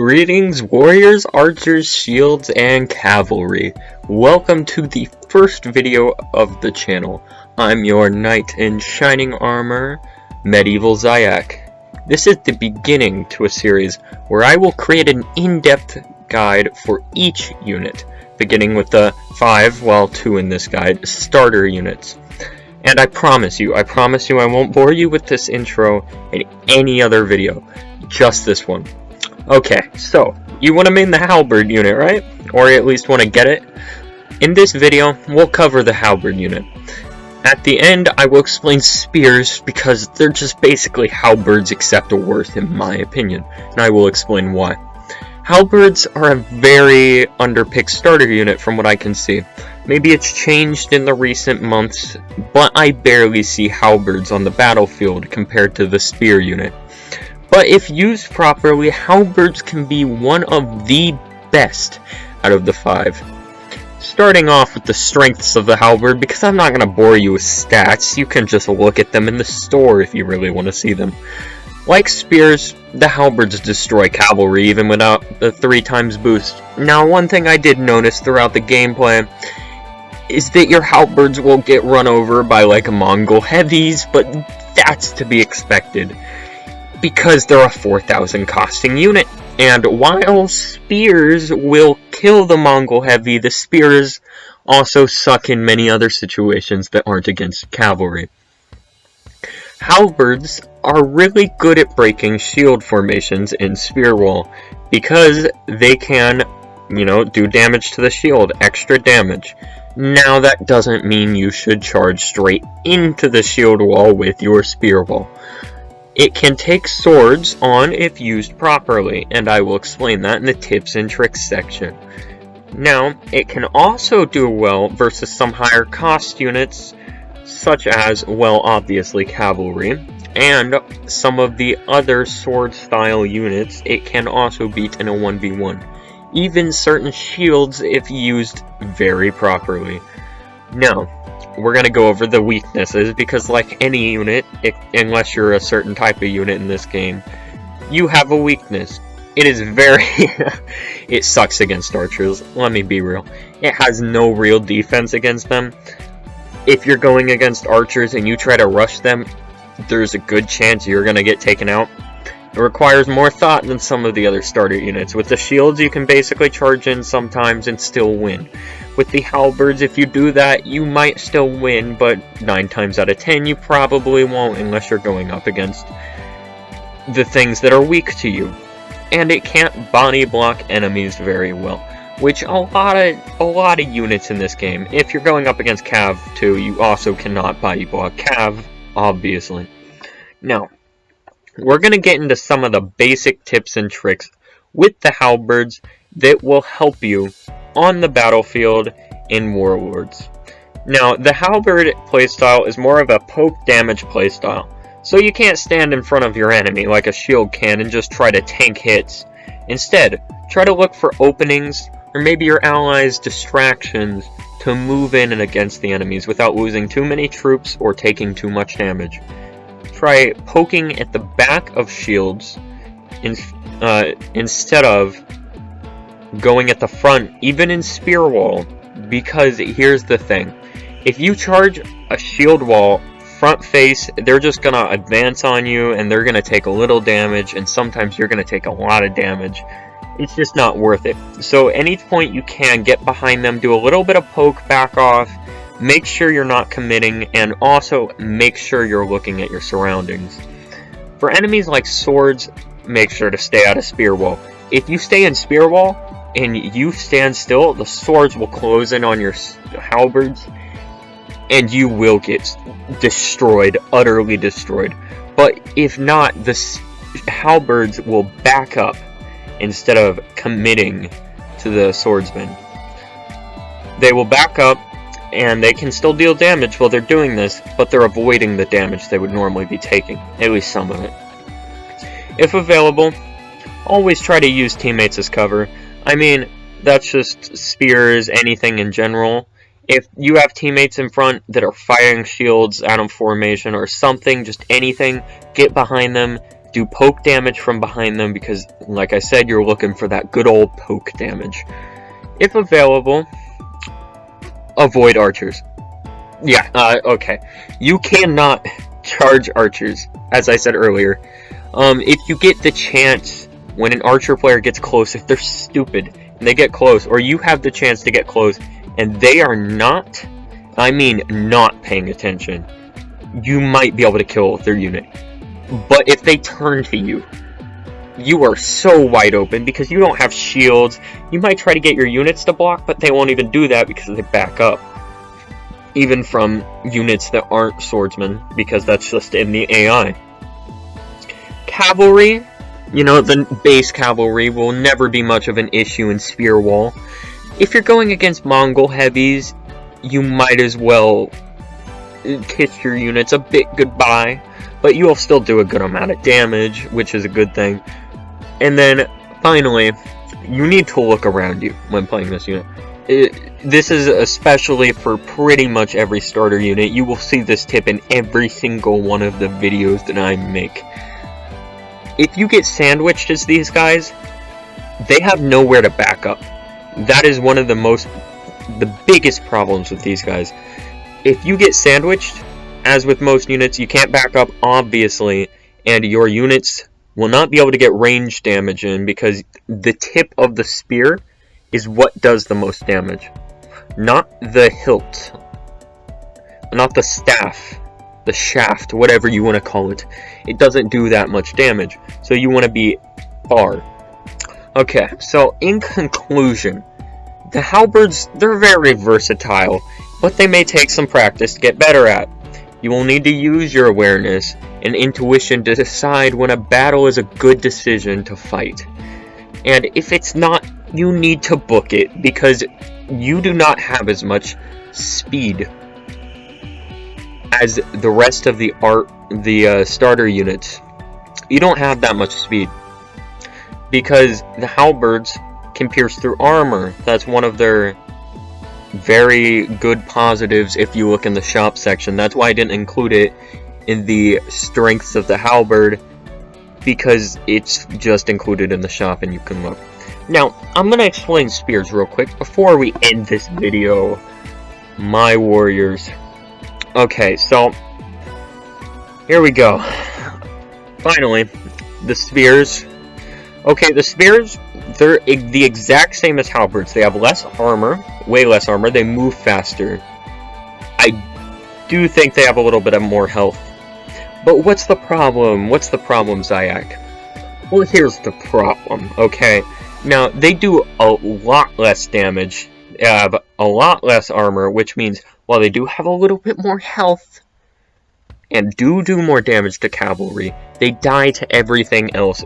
Greetings, warriors, archers, shields, and cavalry. Welcome to the first video of the channel. I'm your knight in shining armor, Medieval Zayak. This is the beginning to a series where I will create an in-depth guide for each unit, beginning with the 5, well 2 in this guide, starter units. And I promise you I won't bore you with this intro in any other video, just this one. Okay, so, you want to main the Halberd unit, right? Or at least want to get it? In this video, we'll cover the Halberd unit. At the end, I will explain spears, because they're just basically halberds except worse, in my opinion, and I will explain why. Halberds are a very underpicked starter unit from what I can see. Maybe it's changed in the recent months, but I barely see halberds on the battlefield compared to the spear unit. But if used properly, halberds can be one of the best out of the 5. Starting off with the strengths of the halberd, because I'm not going to bore you with stats, you can just look at them in the store if you really want to see them. Like spears, the halberds destroy cavalry even without the 3 times boost. Now, one thing I did notice throughout the gameplay is that your halberds will get run over by like Mongol heavies, but that's to be expected, because they're a 4,000 costing unit. And while spears will kill the Mongol heavy, the spears also suck in many other situations that aren't against cavalry. Halberds are really good at breaking shield formations in spear wall, because they can, do damage to the shield, extra damage. Now that doesn't mean you should charge straight into the shield wall with your spear wall. It can take swords on if used properly, and I will explain that in the tips and tricks section. Now, it can also do well versus some higher cost units, such as, well, obviously cavalry, and some of the other sword style units it can also beat in a 1v1. Even certain shields if used very properly. Now, we're going to go over the weaknesses, because like any unit, unless you're a certain type of unit in this game, you have a weakness. It is very... it sucks against archers, let me be real. It has no real defense against them. If you're going against archers and you try to rush them, there's a good chance you're going to get taken out. It requires more thought than some of the other starter units. With the shields, you can basically charge in sometimes and still win. With the halberds, if you do that, you might still win, but 9 times out of 10, you probably won't unless you're going up against the things that are weak to you. And it can't body block enemies very well, which a lot of units in this game, if you're going up against Cav too, you also cannot body block Cav, obviously. Now, we're going to get into some of the basic tips and tricks with the halberds that will help you on the battlefield in Warlords. Now, the halberd playstyle is more of a poke damage playstyle, so you can't stand in front of your enemy like a shield can and just try to tank hits. Instead, try to look for openings, or maybe your allies' distractions, to move in and against the enemies without losing too many troops or taking too much damage. Try poking at the back of shields instead of going at the front, even in spear wall, because here's the thing. If you charge a shield wall front face, they're just gonna advance on you and they're gonna take a little damage, and sometimes you're gonna take a lot of damage. It's just not worth it. So any point you can, get behind them, do a little bit of poke, back off, make sure you're not committing, and also make sure you're looking at your surroundings. For enemies like swords, make sure to stay out of spear wall. If you stay in spear wall and you stand still, the swords will close in on your halberds and you will get destroyed, utterly destroyed. But if not, the halberds will back up instead of committing to the swordsman. They will back up, and they can still deal damage while they're doing this, but they're avoiding the damage they would normally be taking, at least some of it. If available, always try to use teammates as cover. I mean, that's just spears, anything in general. If you have teammates in front that are firing shields out of formation or something, just anything, get behind them, do poke damage from behind them because, like I said, you're looking for that good old poke damage. If available, avoid archers. Yeah, okay. You cannot charge archers, as I said earlier. If you get the chance, when an archer player gets close, if they're stupid and they get close, or you have the chance to get close, and they are not, I mean not paying attention, you might be able to kill their unit. But if they turn to you, you are so wide open because you don't have shields. You might try to get your units to block, but they won't even do that because they back up. Even from units that aren't swordsmen, because that's just in the AI. Cavalry, you know, the base cavalry will never be much of an issue in Spear Wall. If you're going against Mongol heavies, you might as well kiss your units a bit goodbye, but you'll still do a good amount of damage, which is a good thing. And then, finally, you need to look around you when playing this unit. This is especially for pretty much every starter unit. You will see this tip in every single one of the videos that I make. If you get sandwiched as these guys, they have nowhere to back up. That is one of the biggest problems with these guys. If you get sandwiched, as with most units, you can't back up, obviously, and your units will not be able to get range damage in because the tip of the spear is what does the most damage. Not the hilt. Not the staff. The shaft, whatever you want to call it. It doesn't do that much damage. So you want to be far. Okay, so in conclusion, the halberds, they're very versatile, but they may take some practice to get better at. You will need to use your awareness and intuition to decide when a battle is a good decision to fight. And if it's not, you need to book it because you do not have as much speed as the rest of the starter units. You don't have that much speed because the halberds can pierce through armor. That's one of their very good positives if you look in the shop section. That's why I didn't include it in the strengths of the halberd, because it's just included in the shop and you can look. Now, I'm going to explain spears real quick before we end this video, my warriors. Okay, so here we go. Finally, the spears. Okay, the spears, they're the exact same as halberds. They have less armor, way less armor. They move faster. I do think they have a little bit of more health. But what's the problem? What's the problem, Zayak? Well, here's the problem, okay? Now, they do a lot less damage. They have a lot less armor, which means while they do have a little bit more health and do more damage to cavalry, they die to everything else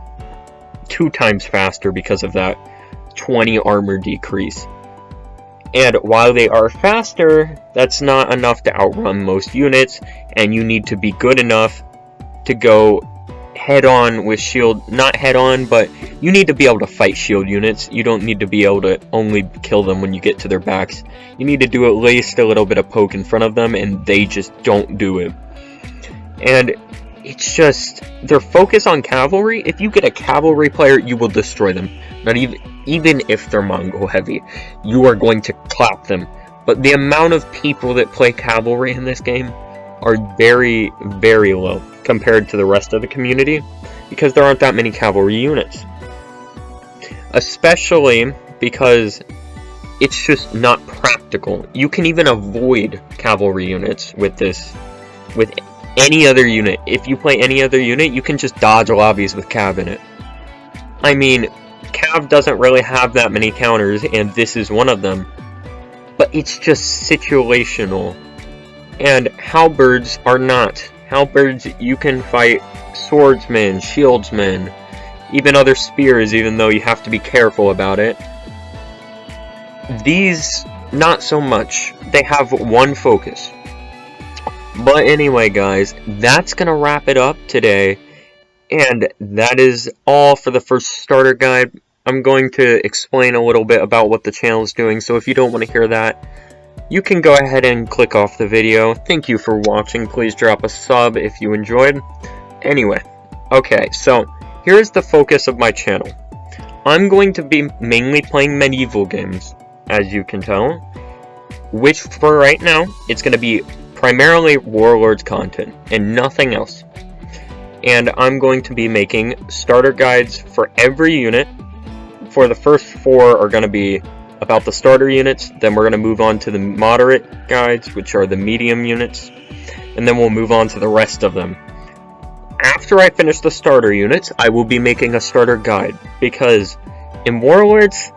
2 times faster because of that 20 armor decrease. And while they are faster, that's not enough to outrun most units, and you need to be good enough to go head-on with shield. Not head-on, but you need to be able to fight shield units. You don't need to be able to only kill them when you get to their backs. You need to do at least a little bit of poke in front of them, and they just don't do it. And it's just their focus on cavalry. If you get a cavalry player, you will destroy them. Not even if they're Mongol heavy, you are going to clap them. But the amount of people that play cavalry in this game are very, very low compared to the rest of the community, because there aren't that many cavalry units. Especially because it's just not practical. You can even avoid cavalry units with this, with any other unit. If you play any other unit, you can just dodge lobbies with Cav in it. I mean, Cav doesn't really have that many counters, and this is one of them. But it's just situational. And halberds are not. Halberds, you can fight swordsmen, shieldsmen, even other spears, even though you have to be careful about it. These, not so much. They have one focus. But anyway, guys, that's going to wrap it up today. And that is all for the first starter guide. I'm going to explain a little bit about what the channel is doing, so if you don't want to hear that, you can go ahead and click off the video. Thank you for watching. Please drop a sub if you enjoyed. Anyway, Okay, so here's the focus of my channel. I'm going to be mainly playing medieval games, as you can tell, which for right now, it's going to be primarily Warlords content and nothing else. And I'm going to be making starter guides for every unit. For the first 4 are going to be about the starter units, then we're going to move on to the moderate guides, which are the medium units, and then we'll move on to the rest of them. After I finish the starter units, I will be making a starter guide, because in Warlords,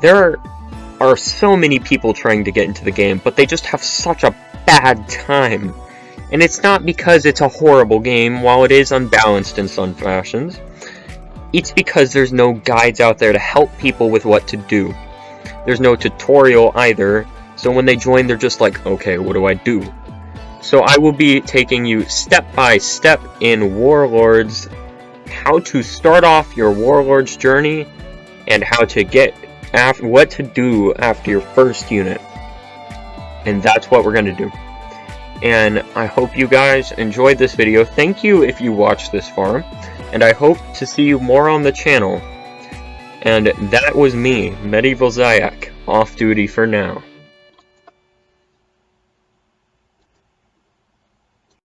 there are so many people trying to get into the game, but they just have such a bad time. And it's not because it's a horrible game, while it is unbalanced in some fashions. It's because there's no guides out there to help people with what to do. There's no tutorial either, so when they join, they're just like, okay, what do I do? So I will be taking you step by step in Warlords, how to start off your Warlords journey, and how to get what to do after your first unit. And that's what we're going to do. And I hope you guys enjoyed this video. Thank you if you watched this far, and I hope to see you more on the channel. And that was me, Medieval Zayak, off duty for now.